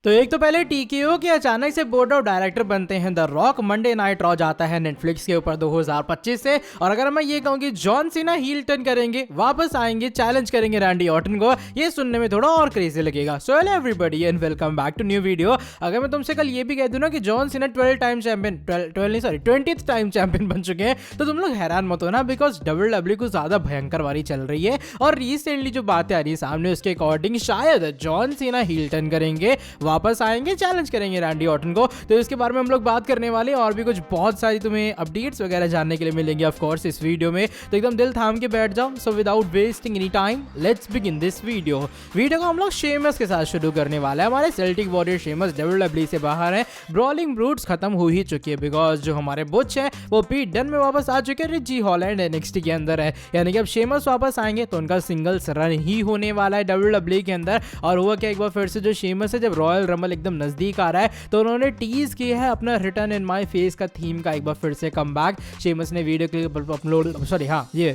तो एक तो पहले टीकेओ के अचानक से बोर्ड ऑफ डायरेक्टर बनते हैं the rock. Monday night raw जाता है नेटफ्लिक्स के ऊपर 2025 से। और अगर मैं ये कहूँ कि जॉन सीना हील टर्न करेंगे, वापस आएंगे, चैलेंज करेंगे रैंडी ऑर्टन को, ये सुनने में थोड़ा और क्रेजी लगेगा। So hello everybody and welcome back to new video. अगर मैं तुमसे कल ये भी कह दूं ना कि John Cena 20th time champion बन चुके हैं, तो तुम लोग हैरान मत हो ना, बिकॉज WWE कुछ ज्यादा भयंकर वारी चल रही है। और रिसेंटली जो बातें आ रही है सामने, उसके अकॉर्डिंग शायद जॉन सीना हील टर्न करेंगे, वापस आएंगे, चैलेंज करेंगे रैंडी ऑर्टन को। तो इसके बारे में हम लोग बात करने वाले, और भी कुछ बहुत सारी तुम्हें अपडेट्स वगैरह जानने के लिए मिलेंगे ऑफ कोर्स इस वीडियो में। तो एकदम दिल थाम के बैठ जाओ। So without wasting any time let's begin this video को हम लोग शेमस के साथ शुरू करने वाले हैं। हमारे सेल्टिक वॉरियर शेमस WWE से बाहर है। ब्रॉलिंग ब्रूट्स खत्म हो ही चुकी है, बिकॉज जो हमारे बुच है वो पीट डन में वापस आ चुके हैं। रिची हॉलैंड NXT के अंदर है, यानी कि अब शेमस वापस आएंगे तो उनका सिंगल्स रन ही होने वाला है WWE के अंदर। और हुआ क्या, एक बार फिर से जो शेमस है, जब रॉयल रंबल एकदम नजदीक आ रहा है तो उन्होंने टीज किया है अपना रिटर्न इन माय फेस का थीम का एक बार फिर से कमबैक। शेमस ने वीडियो क्लिप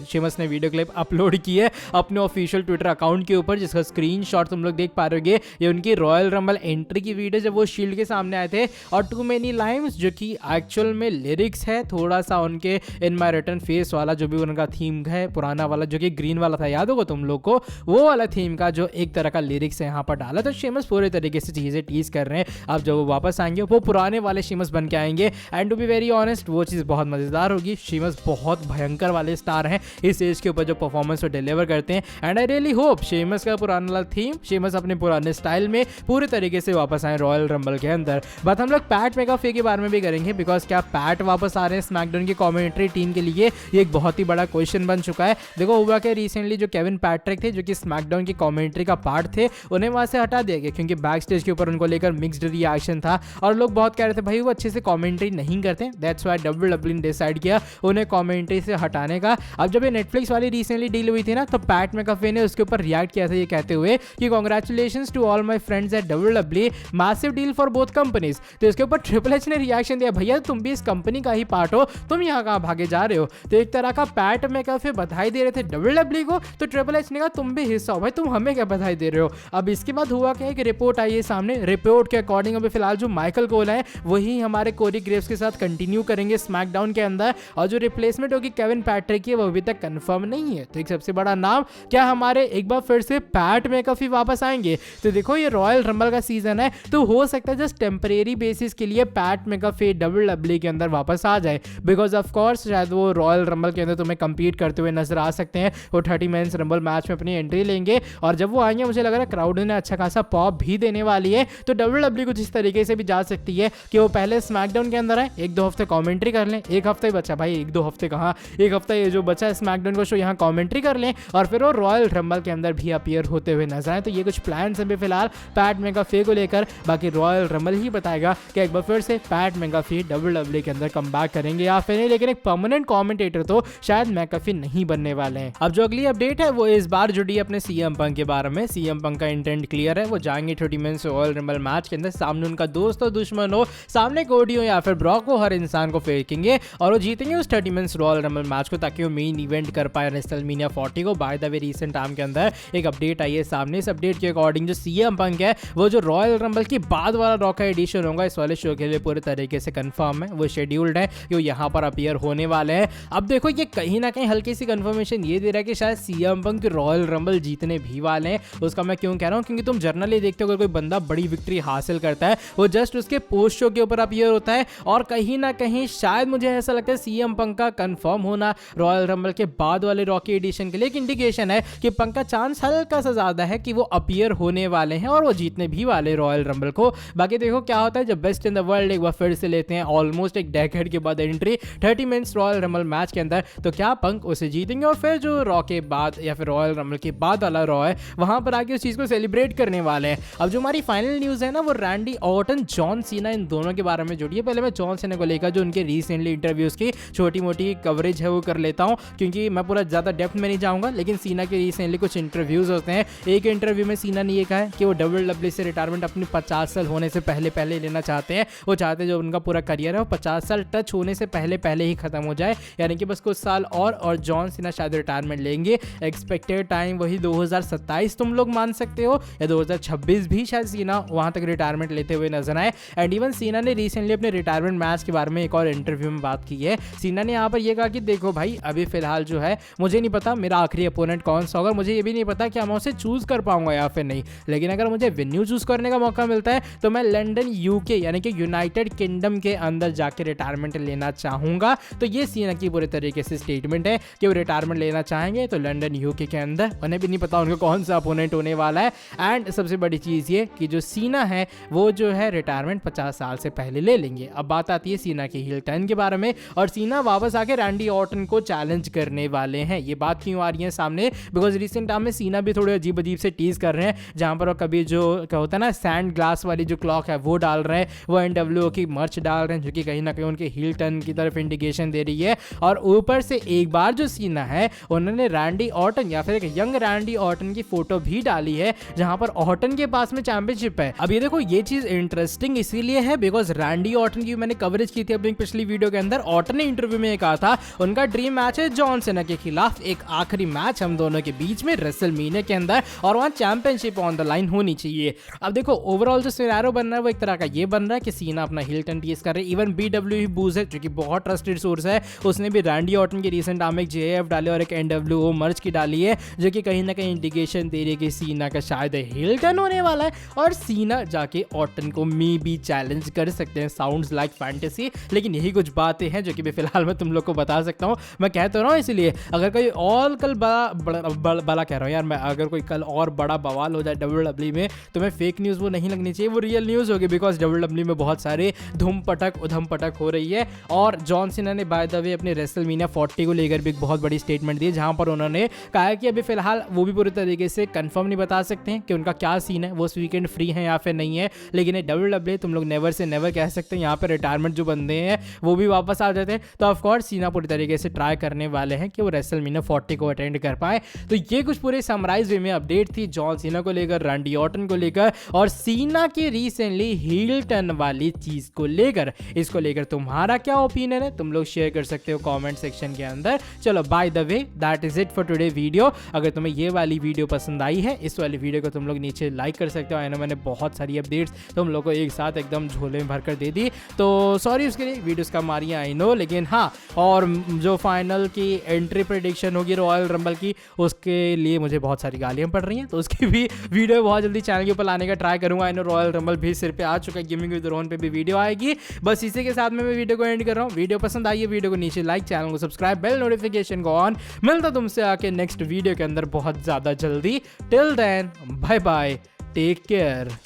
शेमस ने वीडियो क्लिप अपलोड की है अपने ऑफिशियल ट्विटर अकाउंट के ऊपर, जिसका स्क्रीनशॉट तुम लोग देख पा रहे होगे। ये उनकी रॉयल रंबल एंट्री की वीडियो, जब वो शील्ड के सामने आए थे। और टू मेनी लाइन्स जो कि एक्चुअल में लिरिक्स है, थोड़ा सा उनके इन माय रिटर्न फेस वाला जो भी उनका थीम है पुराना वाला, जो कि ग्रीन वाला था, याद होगा तुम लोग को, वो वाला थीम का जो एक तरह का लिरिक्स है यहाँ पर डाला। तो शेमस पूरे तरीके से चीजें टीज कर रहे हैं। अब जब वो वापस आएंगे वो पुराने वाले शेमस बन के आएंगे। And to be very honest, वो चीज़ बहुत मजेदार होगी। शेमस बहुत भयंकर वाले स्टार हैं इस एज के ऊपर, जो परफॉर्मेंस वो डिलीवर करते हैं। And I really hope Sheamus का पुराना वाला थीम, शेमस अपने पुराने स्टाइल में पूरे तरीके से वापस आए रॉयल रंबल के अंदर। बात हम लोग पैट मैकाफे के बारे में भी करेंगे, बिकॉज क्या पैट वापस आ रहे हैं स्मैकडाउन की कमेंट्री टीम के लिए, ये एक बहुत ही बड़ा क्वेश्चन बन चुका है। देखो हुआ क्या, रिसेंटली जो केविन पैट्रिक थे, जो कि स्मैकडाउन की कमेंट्री का पार्ट थे, उन्हें वहां से हटा दिया गया, क्योंकि बैक स्टेज के ऊपर उनको लेकर मिक्स्ड रिएक्शन था। और लोग बहुत कह रहे थे भाई वो अच्छे से कमेंट्री नहीं करते, दैट्स व्हाई WWE ने डिसाइड किया उन्हें कमेंट्री से हटाने का। अब जब ये नेटफ्लिक्स वाली रिसेंटली डील हुई थी ना, तो पैट मैकाफे ने उसके ऊपर रिएक्ट किया था ये कहते हुए कि congratulations to all my friends at WWE, massive deal for both companies. तो इसके ऊपर ट्रिपल एच ने रिएक्शन दिया, भैया तुम भी इस कंपनी का ही पार्ट हो, तुम यहाँ कहाँ भागे जा रहे हो। तो एक तरह का पैट मैकाफे बधाई दे रहे थे WWE को, तो ट्रिपल एच ने कहा तुम भी हिस्सा हो भाई, तुम हमें क्या बधाई दे रहे हो। अब इसके बाद हुआ क्या, एक रिपोर्ट आई है सामने। रिपोर्ट के अकॉर्डिंग अभी फिलहाल जो माइकल कोल है वही हमारे कोरी ग्रेव्स के साथ कंटिन्यू करेंगे स्मैकडाउन के अंदर, और जो रिप्लेसमेंट होगी केविन पैट्रिक की, वो अभी तक कंफर्म नहीं है। तो एक सबसे बड़ा नाम, क्या हमारे एक बार फिर से पैट मैकाफी वापस आएंगे। तो देखो ये रॉयल रंबल का सीजन है, तो हो सकता है जस्ट टेम्परेरी बेसिस के लिए पैट मैकाफी WWE के अंदर वापस आ जाए, बिकॉज ऑफ कोर्स शायद वो रॉयल रंबल के अंदर तुम्हें कंपीट करते हुए नजर आ सकते हैं। वो 30 मेंस रंबल मैच में अपनी एंट्री लेंगे, और जब वो आएंगे मुझे लग रहा है क्राउड ने अच्छा खासा पॉप भी देने वाली है। तो WWE कुछ इस तरीके से भी जा सकती है कि वो पहले स्मैकडाउन के अंदर है, 1-2 हफ्ते कमेंट्री कर लें, एक हफ्ता ही बचा भाई, 1-2 हफ्ते कहाँ, एक हफ्ता ये जो बचा स्मैकडाउन का शो, यहाँ कमेंट्री कर लें, और फिर वो रॉयल रंबल के अंदर भी अपीयर होते हुए नजर आए। तो ये कुछ प्लान्स हैं फिलहाल पैट मैकाफे को लेकर, बाकी रॉयल रंबल ही बताएगा कि एक बार फिर से पैट मैकाफे WWE के अंदर कमबैक करेंगे या फिर नहीं। लेकिन एक परमानेंट कमेंटेटर तो शायद मैकाफे नहीं बनने वाले हैं। अब जो अगली अपडेट है वो इस बार जुड़ी अपने CM पंक के बारे में। CM पंक का इंटेंट क्लियर है, वो जाएंगे 30 मेंस रॉयल रंबल मैच के अंदर, सामने उनका दोस्त हो दुश्मन हो, सामने कोडी हो या फिर ब्रॉक हो, हर इंसान को फेंकेंगे और वो जीतेंगे उस 30 मेंस रॉयल रंबल मैच को, ताकि वो मेन इवेंट कर पाए रेसलमेनिया 40 को। By the way recent time के अंदर एक अपडेट आई है सामने। इस अपडेट के अकॉर्डिंग जो CM पंक है, वो जो रॉयल रंबल के बाद वाला रॉ का एडिशन होगा इस वाले शो के लिए पूरे तरीके से कंफर्म है, वो शेड्यूल्ड है कि वो यहाँ पर अपीयर होने वाले हैं। अब देखो ये कहीं ना कहीं हल्की सी कंफर्मेशन ये दे रहा है कि शायद CM पंक रॉयल रंबल जीतने भी वाले हैं। उसका मैं क्यों कह रहा हूँ, क्योंकि तुम जर्नली देखते हो अगर कोई बंदा बड़ी विक्ट्री हासिल करता है, वो जस्ट उसके पोस्ट शो के ऊपर अपीयर होता है। और कहीं ना कहीं शायद मुझे ऐसा लगता है CM पंक का कंफर्म होना रॉयल रंबल के बाद वाले रॉकी एडिशन के लिए एक इंडिकेशन है कि पंक का चांस हल्का सा ज्यादा है कि वो अपीयर होने वाले हैं और वो जीतने भी वाले रॉयल रंबल को। बाकी देखो क्या होता है जब बेस्ट इन द वर्ल्ड एक बार फिर से लेते हैं ऑलमोस्ट एक डेकेड के बाद entry 30 men's Royal Rumble match के अंदर, तो क्या पंक उसे जीतेंगे और फिर जो रॉ के बाद या फिर रॉयल रंबल के बाद वाला रॉ है वहां पर आके उस चीज को सेलिब्रेट करने वाले हैं। अब जो हमारी फाइनल न्यूज है ना, वो रैंडी ऑर्टन जॉन सीना इन दोनों के बारे में जुड़ी है। पहले मैं जॉन सीना को लेकर जो उनके रिसेंटली इंटरव्यूज की छोटी मोटी कवरेज है वो कर लेता हूं, क्योंकि मैं पूरा ज्यादा डेप्थ में नहीं जाऊंगा। लेकिन सीना के रिसेंटली कुछ इंटरव्यूज होते हैं। एक इंटरव्यू में सीना ने ये कहा है कि वो WWE से रिटायरमेंट अपनी 50 साल होने से पहले लेना चाहते हैं। वो चाहते हैं जो उनका पूरा करियर है वो 50 साल टच होने से पहले ही खत्म हो जाए, यानी कि बस कुछ साल और जॉन सीना शायद रिटायरमेंट लेंगे। एक्सपेक्टेड टाइम वही 2027 तुम लोग मान सकते हो, या 2026 भी शायद सीना सीना वहां तक रिटायरमेंट लेते हुए नजर आए। एंड इवन सीना ने रिसेंटली अपने रिटायरमेंट मैच के बारे में एक और इंटरव्यू में बात की है। सीना ने यहाँ पर यह कहा कि देखो भाई, अभी फिलहाल जो है मुझे नहीं पता मेरा आखिरी अपोनेंट कौन सा होगा, मुझे ये भी नहीं पता कि मैं उसे चूज कर पाऊंगा या फिर नहीं, लेकिन अगर मुझे वेन्यू चूज करने का मौका मिलता है तो मैं लंदन यूके यानी कि यूनाइटेड किंगडम के अंदर जाके रिटायरमेंट लेना चाहूंगा। तो ये सीना की पूरे तरीके से स्टेटमेंट है कि वो रिटायरमेंट लेना चाहेंगे तो लंदन यूके के अंदर, उन्हें भी नहीं पता उनको कौन सा अपोनेंट होने वाला है। एंड सबसे बड़ी चीज ये कि जो सीना है वो जो है रिटायरमेंट 50 साल से पहले ले लेंगे। अब बात आती है सीना की हील टर्न के बारे में, और सीना वापस आके रैंडी ऑर्टन को चैलेंज करने वाले हैं। ये बात क्यों आ रही है सामने, बिकॉज रिसेंट टाइम में सीना भी थोड़े अजीब अजीब से टीज कर रहे हैं, जहां पर कभी जो क्या होता है ना सैंड ग्लास वाली जो क्लॉक है वो डाल रहे हैं, वो NWO की मर्च डाल रहे हैं, जो कि कहीं ना कहीं उनके हील टर्न की तरफ इंडिकेशन दे रही है। और ऊपर से एक बार जो सीना है उन्होंने रैंडी ऑर्टन या फिर एक यंग रैंडी ऑर्टन की फोटो भी डाली है, जहां पर ऑर्टन के पास में चैंपियनशिप है। अब ये देखो, ये चीज इंटरेस्टिंग इसीलिए है बिकॉज रैंडी ऑर्टन की मैंने कवरेज की थी अपनी पिछली वीडियो के अंदर। ऑर्टन ने इंटरव्यू में कहा था उनका ड्रीम मैच है जॉन सीना के खिलाफ, एक आखिरी मैच हम दोनों के बीच में रेसलमेनिया के अंदर, और वहां चैंपियनशिप ऑन द लाइन होनी चाहिए। अब देखो ओवरऑल जो सिनेरियो बन रहा है वो एक तरह का ये बन रहा है कि सीना अपना हील टर्न टीज कर रहे हैं। इवन BWE बूज है जो कि बहुत ट्रस्टेड सोर्स है, उसने भी रैंडी ऑर्टन की रिसेंट टाइम में एक JAF डाली और एक NWO मर्ज की डाली है, जो कि कहीं ना कहीं इंडिकेशन दे रही है कि सीना का शायद हील टर्न होने वाला है और सीना जाके ऑर्टन को मे भी चैलेंज कर सकते हैं। साउंड्स लाइक फैंटेसी, लेकिन यही कुछ बातें हैं जो कि फिलहाल मैं तुम लोग को बता सकता हूँ। मैं कह तो रहा हूँ इसलिए अगर कोई और कल बड़ा कह रहा हूँ यार मैं, अगर कोई कल और बड़ा बवाल हो जाए WWE में तो मैं फेक न्यूज़ वो नहीं लगनी चाहिए, वो रियल न्यूज़ होगी, बिकॉज WWE में बहुत सारे धूम पटक उधम पटक हो रही है। और जॉन सीना ने बाय द वे अपने रेसलमेनिया 40 को लेकर भी एक बहुत बड़ी स्टेटमेंट दी, जहां पर उन्होंने कहा है कि अभी फिलहाल वो भी पूरी तरीके से कंफर्म नहीं बता सकते हैं कि उनका क्या सीन है, वो इस वीकेंड फ्री है या फिर नहीं है। लेकिन ये WWE तुम लोग नेवर से नेवर कह सकते हैं, यहाँ पे रिटायरमेंट जो बंदे हैं वो भी वापस आ जाते हैं। तो ऑफकोर्स सीना पूरी तरीके से ट्राई करने वाले हैं कि वो रेसलमेनिया 40 को अटेंड कर पाए। तो ये कुछ पूरे समराइज वे में अपडेट थी जॉन सीना को लेकर, रैंडी ऑर्टन को लेकर और सीना की रिसेंटली हील टर्न वाली चीज को लेकर। इसको लेकर तुम्हारा क्या ओपिनियन है तुम लोग शेयर कर सकते हो कमेंट सेक्शन के अंदर। चलो by the way that is it for today video. अगर तुम्हें ये वाली वीडियो पसंद आई है, इस वाली वीडियो को तुम लोग नीचे लाइक कर सकते हो। आई नो मैंने बहुत सारी अपडेट्स तुम लोग को एक साथ एकदम झोले में भरकर दे दी, तो सॉरी उसके लिए, वीडियोस कम आ रही है आई नो, लेकिन हाँ, और जो फाइनल की एंट्री प्रेडिक्शन होगी रॉयल रंबल की, उसके लिए मुझे बहुत सारी गालियां पड़ रही हैं, तो उसकी भी वीडियो बहुत जल्दी चैनल के ऊपर लाने का ट्राई करूंगा। आई नो रॉयल रंबल भी सिर पे आ चुका है, गेमिंग विद रोहन पे भी वीडियो आएगी। बस इसी के साथ में मैं वीडियो को एंड कर रहा हूँ। वीडियो पसंद आई है वीडियो को नीचे लाइक, चैनल को सब्सक्राइब, बेल नोटिफिकेशन को ऑन। मिलता तुमसे आके नेक्स्ट वीडियो के अंदर बहुत ज्यादा जल्दी। Till then bye bye, take care.